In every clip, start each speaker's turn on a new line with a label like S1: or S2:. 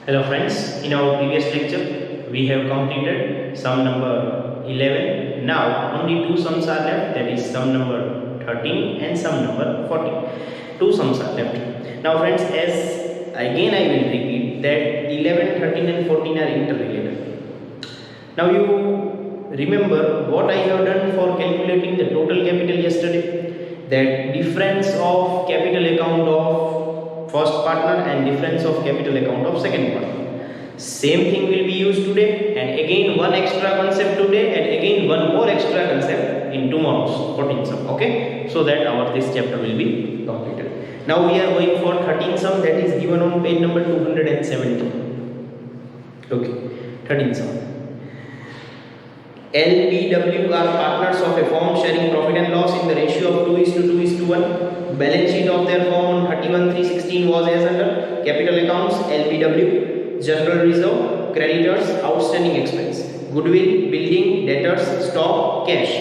S1: Hello friends, in our previous lecture we have completed sum number 11. Now only two sums are left, that is sum number 13 and sum number 14. Two sums are left. Now friends, as again I will repeat that 11, 13 and 14 are interrelated. Now you remember what I have done for calculating the total capital yesterday, that difference of capital account of first partner and difference of capital account of second partner. Same thing will be used today, and again one extra concept today, and again one more extra concept in tomorrow's 14 sum. Okay, so that our this chapter will be completed. Now we are going for 13 sum, that is given on page number 270. Okay, 13 sum. LBW are partners of a firm sharing profit and loss in the ratio of 2:2:1. Balance sheet of their firm on 31/3/16 was as under: capital accounts LBW, general reserve, creditors, outstanding expense, goodwill, building, debtors, stock, cash.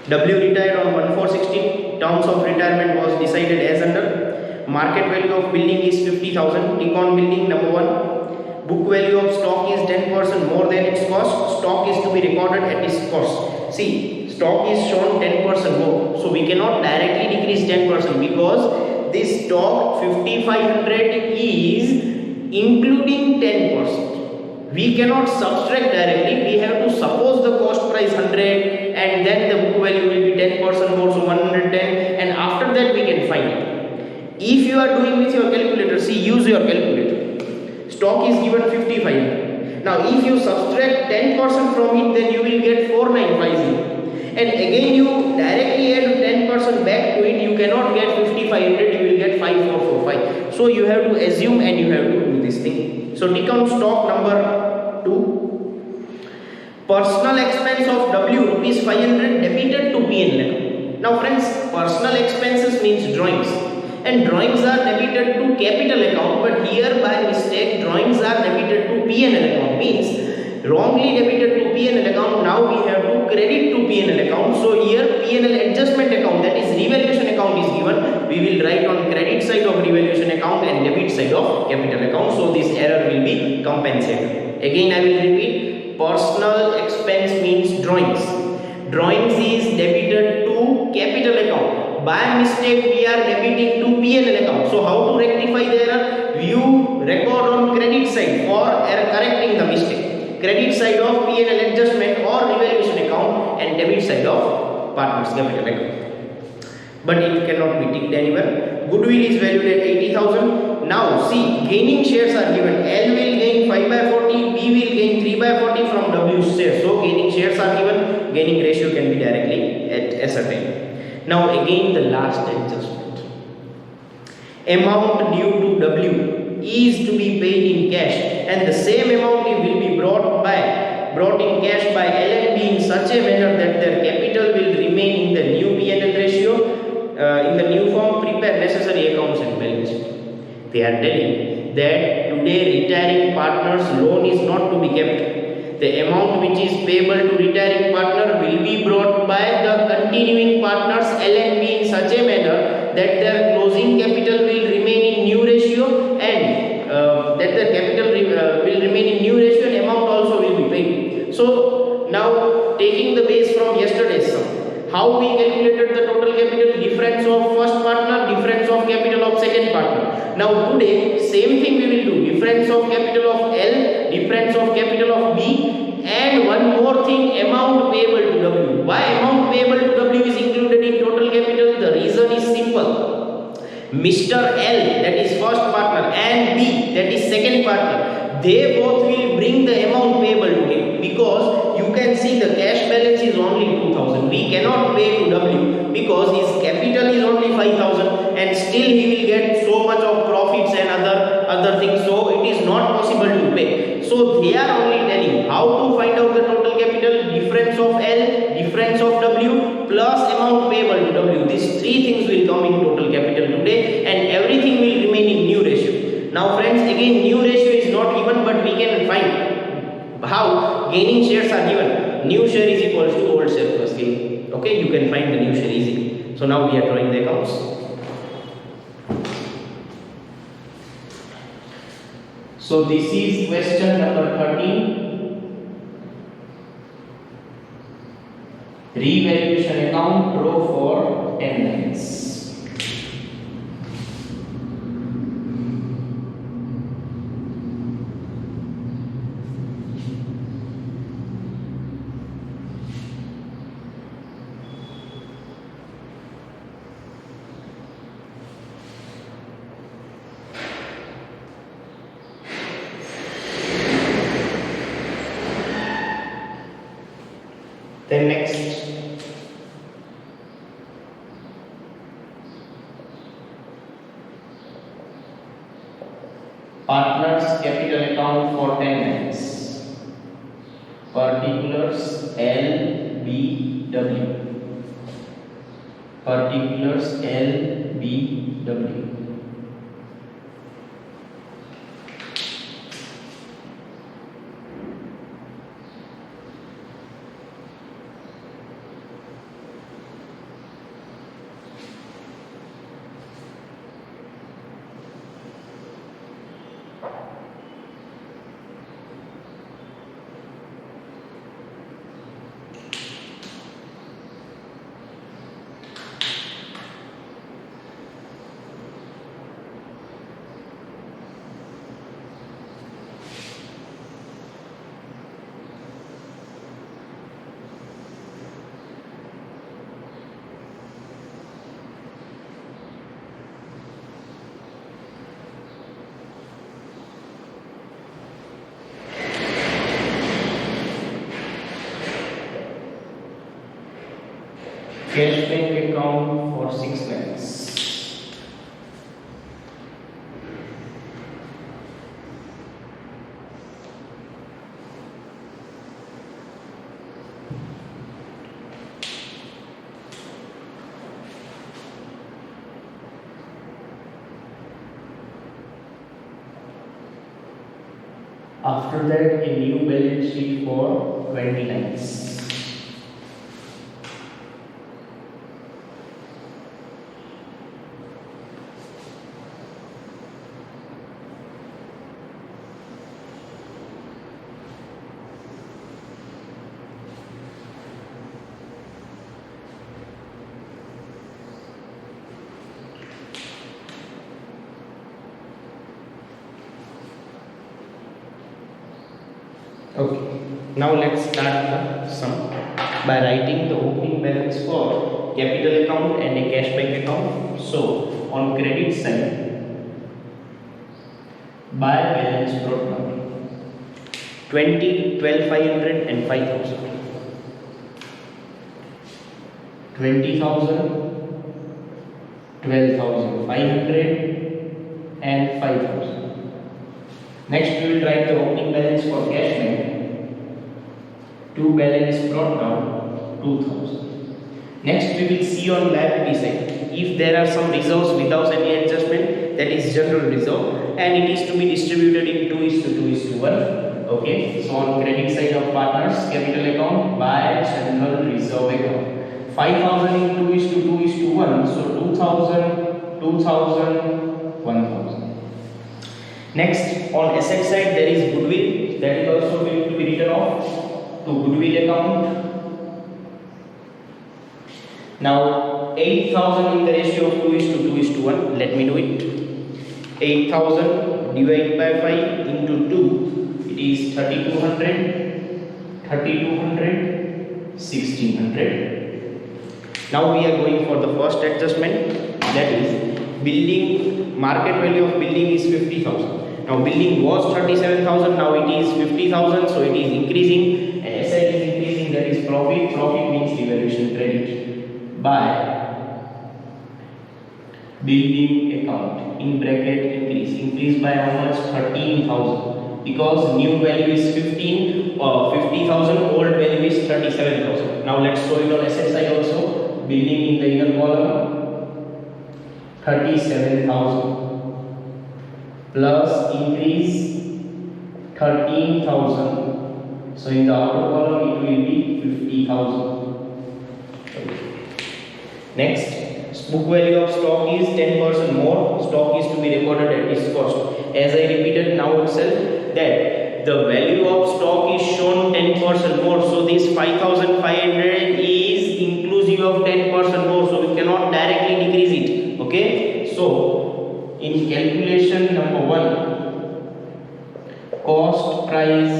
S1: W retired on 1/4/16. Terms of retirement was decided as under: market value of building is 50,000. Econ building number 1. Book value of stock is 10% more than its cost. Stock is to be recorded at its cost. See, stock is shown 10% more, so we cannot directly decrease 10% because this stock 5500 is including 10%. We cannot subtract directly. We have to suppose the cost price 100 and then the book value will be 10% more, so 110, and after that we can find it. If you are doing with your calculator, see, use your calculator. Stock is given 55. Now if you subtract 10% from it, then you will get 4950, and again you directly add 10% back to it. You cannot get 5500, you will get 5445. So you have to assume and you have to do this thing. So take on stock number 2. Personal expense of W rupees 500 debited to P&L account. Now friends, personal expenses means drawings, and drawings are debited to capital account, but here by mistake drawings are debited to P&L account, means wrongly debited to P&L account. Now we have to credit to P&L account. So here P&L adjustment account, that is revaluation account, is given. We will write on credit side of revaluation account and debit side of capital account, so this error will be compensated. Again I will repeat, personal expense means drawings. Drawings is debited to capital account. By mistake we are debiting to P&L account. So how to rectify the error? You record on credit side for correcting the mistake. Credit side of P&L adjustment or revaluation account, and debit side of partners capital account. But it cannot be ticked anywhere. Goodwill is valued at 80,000. Now see, gaining shares are given. L will gain 5/40, B will gain 3/40 from W shares. So gaining shares are given. Gaining ratio can be directly ascertained. Now again the last adjustment. Amount due to W is to be paid in cash, and the same amount will be brought in cash by L and B in such a manner that their capital will remain in the new P&L ratio. In the new form, prepare necessary accounts and balance sheet. They are telling that today retiring partner's loan is not to be kept. The amount which is payable to retiring partner will be brought by the continuing partners L and B in such a manner that their closing capital will remain in new ratio, and that their capital will remain in new ratio, and amount also will be paid. So now taking the base from yesterday's sum, how we calculated the total capital? Difference of first partner, difference of capital of second partner. Now today same thing we will do. Difference of capital of L, difference of capital of B, and one more thing, amount payable to W. Why amount payable to W is included in total capital? The reason is simple. Mr. L, that is first partner, and B, that is second partner, they both will bring the amount payable to him, because you can see the cash balance is only 2000. We cannot pay to W because his capital is only 5000, and still he will get so much of profits and other things, so it is not possible to pay. So they are only telling how to find out the total capital: difference of L, difference of W, plus amount payable to W. These three things will come in total capital today, and everything will remain in new ratio. Now friends, again new ratio is not given, but we can find how. Gaining shares are given. New share is equals to old share plus gain. Okay, you can find the new share easily. So now we are drawing the accounts. So this is question number 13. Revaluation account, draw for 10 lines. Then next, partners capital account for 10 lines. Particulars L, B, W. Particulars L, B, W. Cash bank account for 6 lakhs. After that, a new balance sheet for 20 lakhs. Okay, now let's start the sum by writing the opening balance for capital account and a cash bank account. So, on credit side, by balance brought down 20, 12,500 and 5,000. 20,000, 12,500 and 5,000. Next, we will write the opening balance for cash bank. To balance brought down 2,000. Next, we will see on liability side. If there are some reserves without any adjustment, that is general reserve, and it is to be distributed in 2:2:1. Okay. So on credit side of partners capital account by general reserve account. 5,000 in 2:2:1. So 2,000, 2,000, 1,000. Next, on asset side there is goodwill, that is also going to be written off to goodwill account. Now 8,000 in the ratio of 2:2:1. Let me do it. 8,000 divided by 5 into 2, it is 3,200, 3,200, 1,600. Now we are going for the first adjustment, that is building. Market value of building is 50,000. Now building was 37,000, now it is 50,000, so it is increasing, and asset is increasing, that is profit. Profit means revaluation credit by building account in bracket increase. Increase by how much? 13,000, because new value is 50,000, old value is 37,000. Now let's show it on asset side also. Building in the inner column 37,000 plus increase 13,000. So in the outer column it will be 50,000. Next, book value of stock is 10% more, stock is to be recorded at its cost. As I repeated now itself that the value of stock is shown 10% more, so this 5500 is inclusive of 10% more, so we cannot directly decrease it. Okay, so in calculation number 1, cost price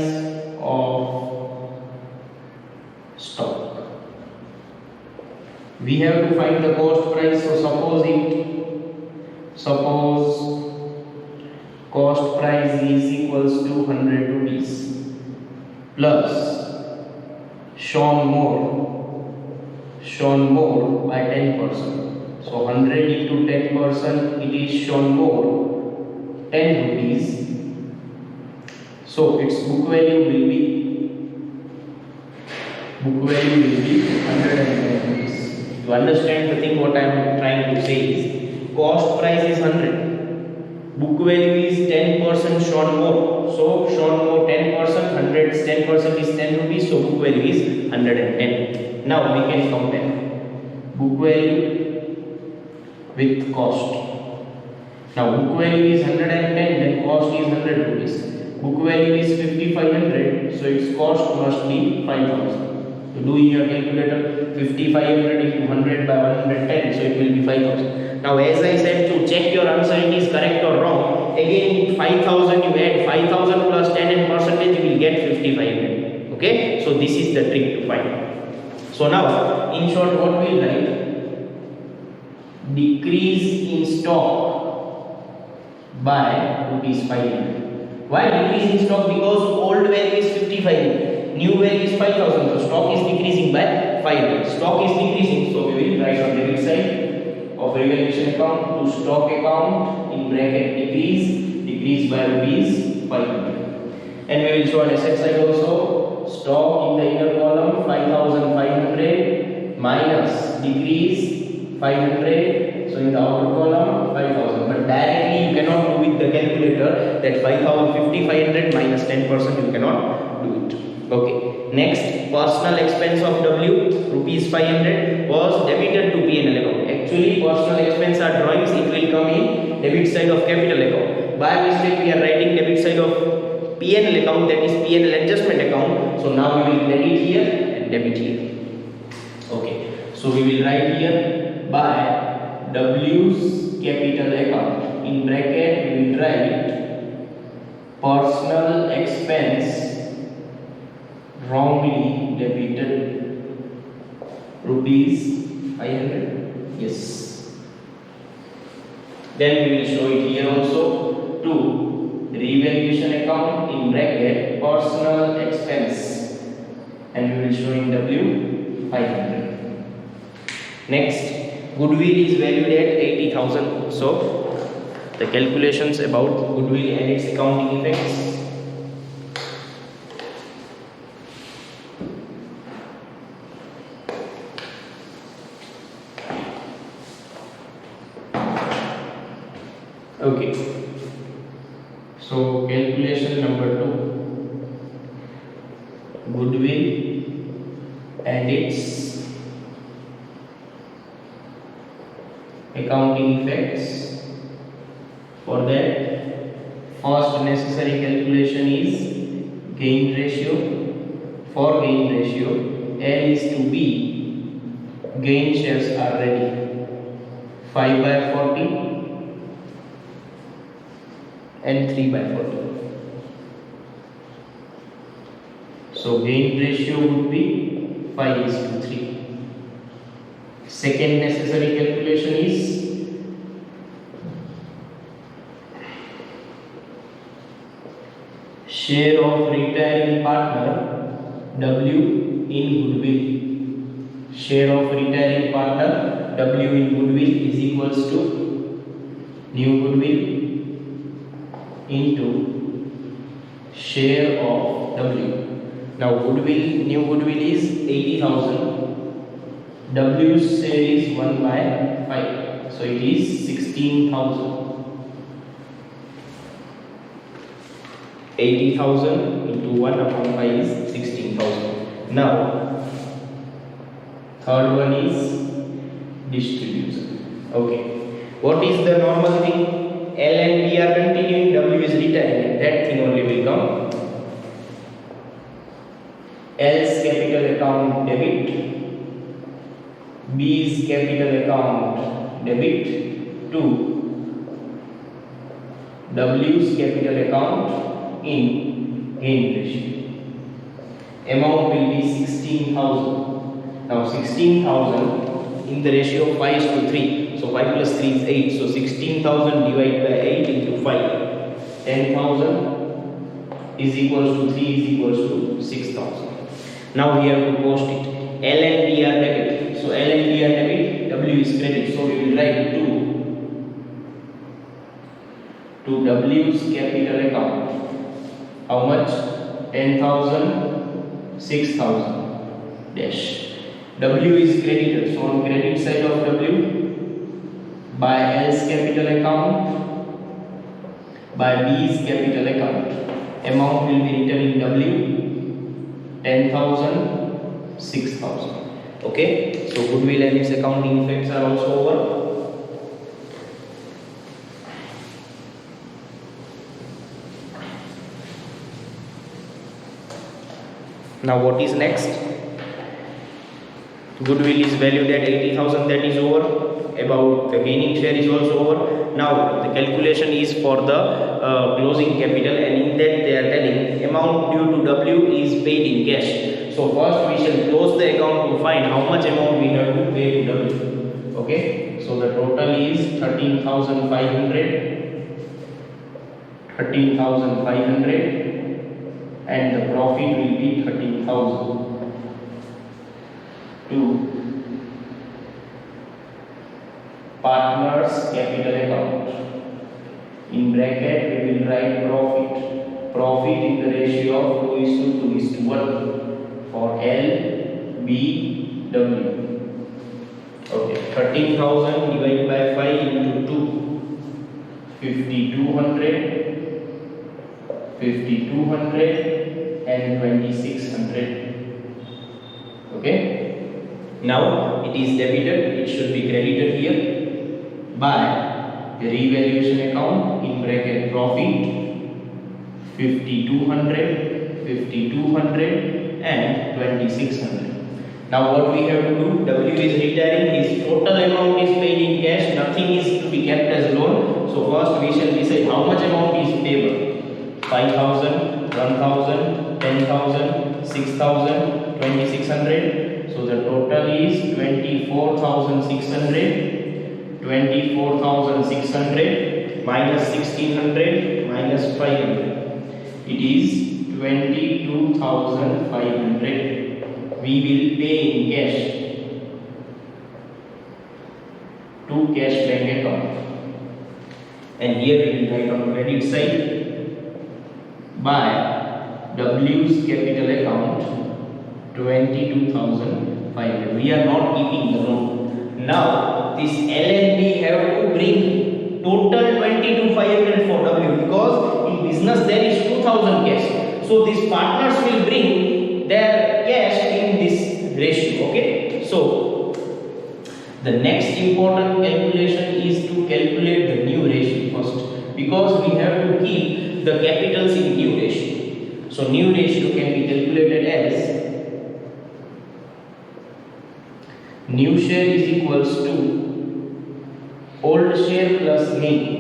S1: of stock, we have to find the cost price. So suppose cost price is equals to 100 rupees plus shown more by 10%. So 100 into 10%, it is shown more 10 rupees. So its book value will be 110 rupees. To understand the thing, what I am trying to say is cost price is 100, book value is 10% shown more. So shown more 10%, 100 10% is 10 rupees. So book value is 110. Now we can compare book value with cost. Now book value is 110, then cost is 100 rupees. Book value is 5500, so its cost must be 5000. To do in your calculator, 5500 into 100 by 110, so it will be 5000. Now as I said, to check your answer it is correct or wrong, again 5000 you add 5000 plus 10 and percentage, you will get 5500. Okay, so this is the trick to find. So now in short, what we will write, decrease in stock by rupees 500. Why decrease in stock? Because old value is 55, new value is 5000, so stock is decreasing by 500. Stock is decreasing, so we will write on the debit side of revaluation account to stock account in bracket decrease by rupees 500. And we will show on asset side also, stock in the inner column 5500 minus decrease 500, so in the outer column 5000. But directly you cannot do with the calculator that 5500 minus 10%, you cannot do it. Okay, next, personal expense of W rupees 500 was debited to P&L account. Actually personal expense are drawings, it will come in debit side of capital account. By mistake we are writing debit side of P&L account, that is P&L adjustment account. So now we will credit here and debit here. Okay, so we will write here by W's capital account, in bracket we will write personal expense wrongly debited rupees 500. Yes. Then we will show it here also to revaluation account, in bracket personal expense, and we will show in W 500. Next, goodwill is valued at 80,000. So the calculations about goodwill and its accounting effects. Okay, so calculation number 2, goodwill and its accounting effects. For that, first necessary calculation is gain ratio. For gain ratio, L is to B, gain shares are ready, 5 by 40 and 3 by 40. So gain ratio would be 5:3. Second necessary calculation is share of retiring partner W in goodwill. Share of retiring partner W in goodwill is equals to new goodwill into share of W. Now goodwill, new goodwill is 80,000. W's share is 1 by 5. So it is 16,000. 80,000 into 1 upon 5 is 16,000. Now third one is distribution. Okay. What is the normal thing? L and B are continuing, W is retiring. That thing only will come. L's capital account debit, B's capital account debit to W's capital account in gain ratio. Amount will be 16,000. Now 16,000 in the ratio of 5 is to 3. So 5 plus 3 is 8. So 16,000 divided by 8 into 5. 10,000 is equals to 3 is equals to 6,000. Now we have to post it. L and D are debit. So L and D are debit, W is credit. So we will write to W's capital account. How much? 10,000, 6,000 dash. W is credited. So on credit side of W, by L's capital account, by B's capital account. Amount will be written in W. 10,000, 6,000. Okay, so goodwill and its accounting effects are also over. Now what is next? Goodwill is valued at 80,000, that is over. About the gaining share is also over. Now the calculation is for the closing capital, and in that they are telling amount due to W is paid in cash. So first we shall close the account to find how much amount we have to pay to W. Okay, so the total is 13,500, 13,500, and the profit will be 13,000. To partners capital account. In bracket we will write profit. Profit in the ratio of 2:1 for L, B, W. Okay, 13,000 divided by 5 into 2. 5,200, 5,200 and 2,600. Okay. Now it is debited, it should be credited here by the revaluation account in bracket profit 5,200, 5,200 and 2,600. Now what we have to do, W is retiring, his total amount is paid in cash, nothing is to be kept as loan. So first we shall decide how much amount is payable. 5,000, 1,000, 10,000, 6,000, 2,600. So the total is 24,600, 24,600 minus 1,600 minus 500. It is 22,500. We will pay in cash to cash bank account. And here we will write on credit side by W's capital account 22,500. We are not keeping the loan. Now this L and B have to bring total 22,500 for W, because in business there is 2,000 cash. So these partners will bring their cash in this ratio. Okay. So the next important calculation is to calculate the new ratio first, because we have to keep the capitals in new ratio. So new ratio can be calculated as new share is equals to old share plus gain.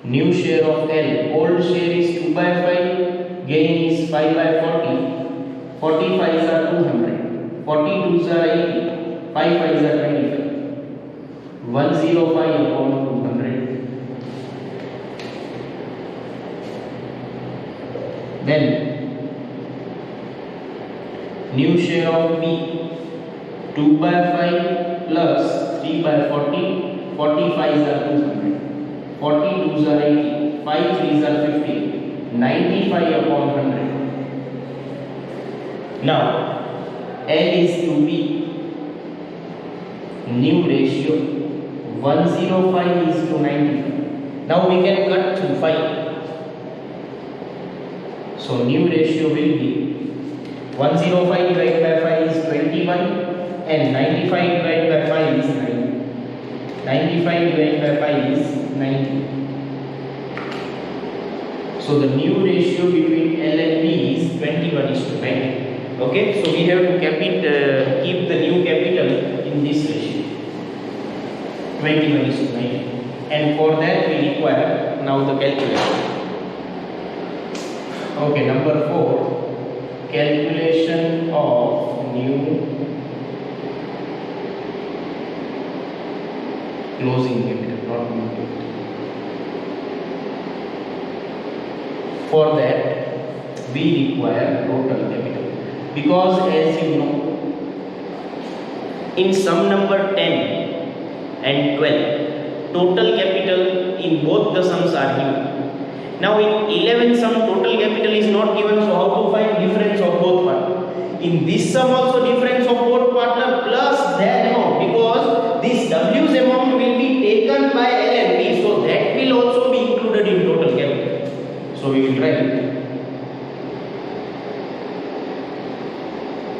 S1: New share of L, old share is 2/5, gain is 5/40. 40 5s are 200, 40 2s are 80, 5 5s are 25. 105 upon 200. Then new share of B, 2/5 plus 3/40, 45s are 200, 42s are 80, 5 3s are 50, 95 upon 100. Now L is to B, new ratio 105 is to 95. Now we can cut through 5. So new ratio will be 105 divided by 5 is 21 and 95 divided by 5 is 90. 95 divided by 5 is 90. So the new ratio between L and B is 21:90. Okay, so we have to keep the new capital in this ratio, 21:90, and for that we require now the calculation. Okay, number 4, calculation of new closing capital, not new capital. For that we require total capital, because as you know, in sum number 10 and 12, total capital in both the sums are given. Now in 11 sum total capital is not given, so how to find difference of both partners? In this sum also difference of both partners plus that amount, because this W's amount will be taken by L and B, so that will also be included in total capital. So we will write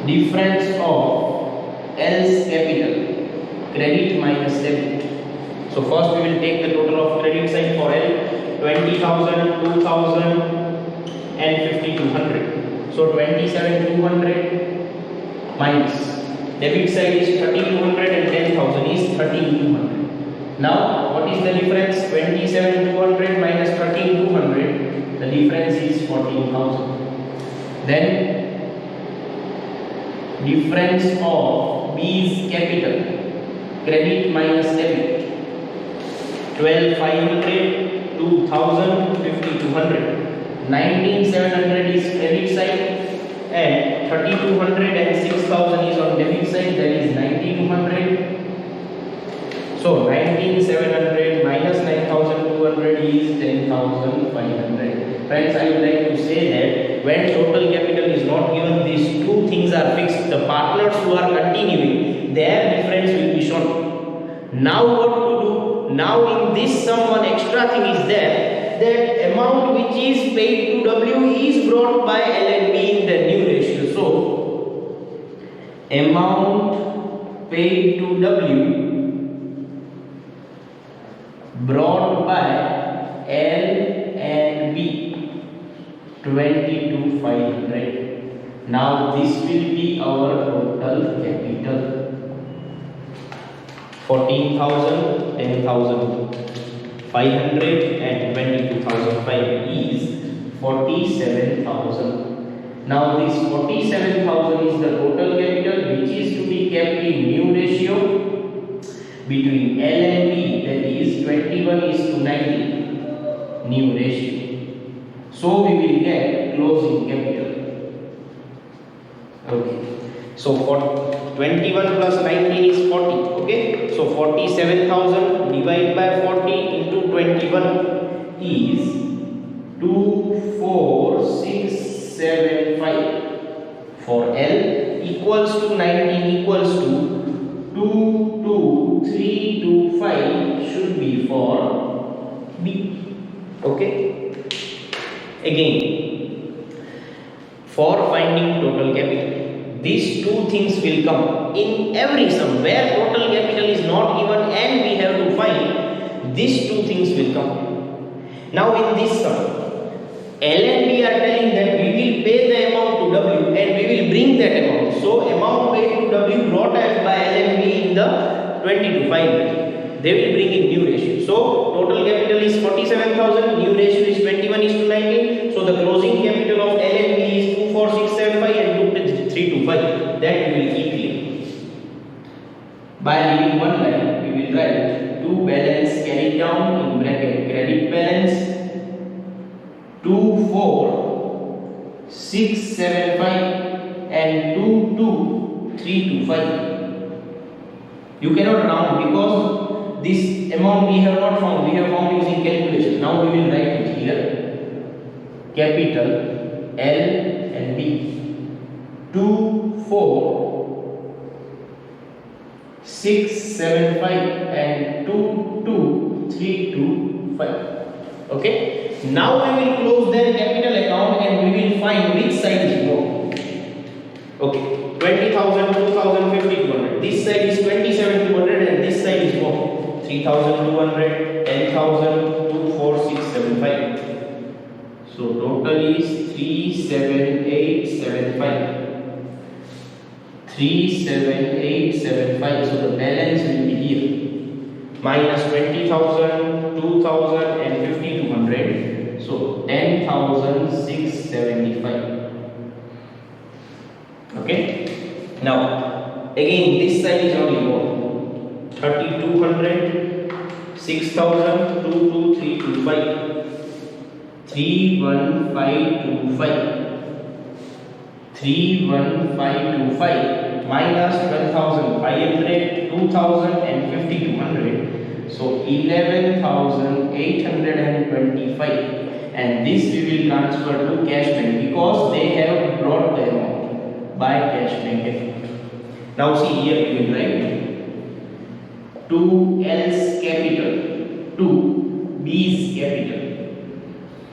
S1: difference of L's capital, credit minus debit. So first we will take the total of credit side for L, 20,000, 2,000 and 5,200. So 27,200 minus debit side is 3,200 and 10,000 is 13,200. Now what is the difference? 27,200 minus 13,200, the difference is 14,000. Then difference of B's capital, credit minus debit, 12,500, 2,000, 5,200. 19,700 is credit side and 3,200 and 6,000 is on debit side, that is 9,200. So 19,700 minus 9,200 is 10,500. Friends, I would like to say that when total capital is not given, these two things are fixed. The partners who are continuing, their difference will be shown. Now what to do? Now in this sum one extra thing is there, that amount which is paid to W is brought by L and B in the new ratio. So amount paid to W brought by L and B, 22,500. Now this will be our total capital. 14,000, 10,500 and 22,500 is 47,000. Now this 47,000 is the total capital which is to be kept in new ratio between L and B, that is 21:90, new ratio. So we will get closing capital. Okay. So for 21 plus 19 is 40. Okay. So 47,000 divided by 40 into 21 is 24675. For L equals to 19 equals to 22325 should be for B. Okay. Again, for finding total capital, these two things will come in every sum where total capital is not given and we have to find. These two things will come. Now in this sum, L and B are telling that we will pay the amount to W and we will bring that amount. So amount paid to W brought as by L and B in the 22,500. They will bring in new ratio. So total capital is 47,000. New ratio is 21:19. So the closing capital of L and B is 24675 and 2325. That we will keep here. By leaving one line, we will write two balance carried down in bracket credit balance 24675 and 22325. You cannot round because this amount we have not found, we have found using calculation. Now we will write it here. Capital L and B 24675 and 22325. Okay. Now we will close their capital account and we will find which side is more. Okay. 20,000, 2,000, 5,200. This side is 27,200 and this side is what? 3,200, 10,000, 24675. So total is 37875. 37875. So the balance will be here. Minus 20,000, 2,000 and 5,200. So 10,675. Okay. Now again this side is only more. 3,200, 6,000, 2,2,325. 31525. 31525 minus 12,500, 2,000 and 5,200. So 11,825. And this we will transfer to cash bank because they have brought the amount by cash bank account. Now see here we will write 2L's capital, 2B's capital.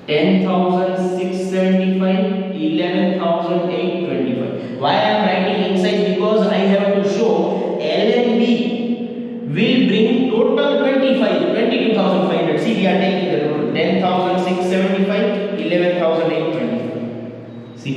S1: 10,675, 11,825. Why I am writing inside? Because I have to show L and B will bring total 22,500. See, we are taking the total 10,675, 11,825. See,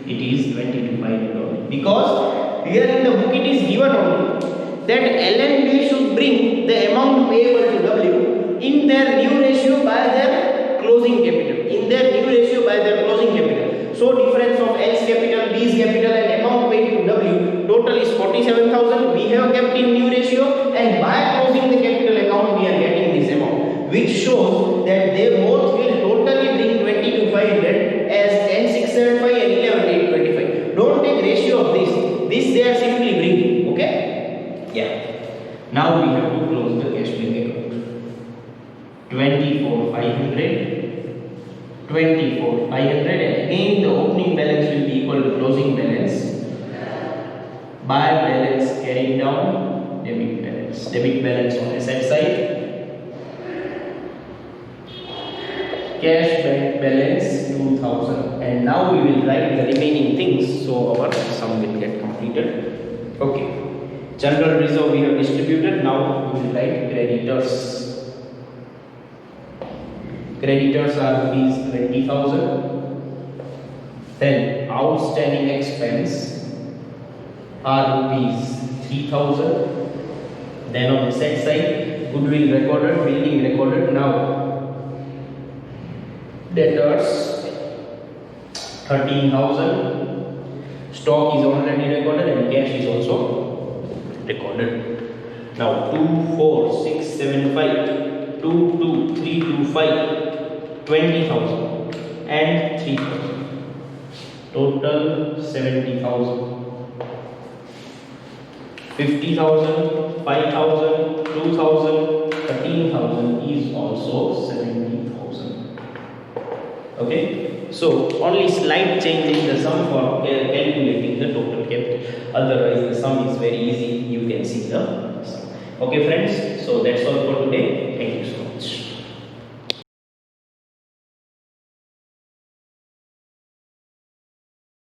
S1: it is 22,500 because here in the book it is given only that L and B should bring the amount payable to W in their new ratio by their closing capital. In their new ratio by their closing capital. So difference of L's capital, B's capital and amount paid to W total is 47,000. We have kept in new ratio and by closing the capital account we are getting this amount, which shows that they both will totally bring 22,500 as 10,675 and 11,825. Don't take ratio of this. This they are simply bringing. Okay? Yeah. Now we have to close the cash bank account. 24,500. 24,500 and again the opening balance will be equal to closing balance by balance carried down debit balance on asset side, cash bank balance 2,000. And now we will write the remaining things so our sum will get completed. Okay, general reserve we have distributed. Now we will write creditors. Creditors are rupees 20,000. Then outstanding expense are rupees 3,000. Then on the asset side, goodwill recorded, building recorded. Now debtors 13,000. Stock is already recorded and cash is also recorded. Now 24,675, 22,325. 20,000 and 3,000. Total 70,000. 50,000, 5,000, 2,000, 13,000 is also 70,000. Okay. So only slight change in the sum for calculating the total capital. Otherwise the sum is very easy. You can see the sum. Okay friends. So that's all for today. Thank you so much.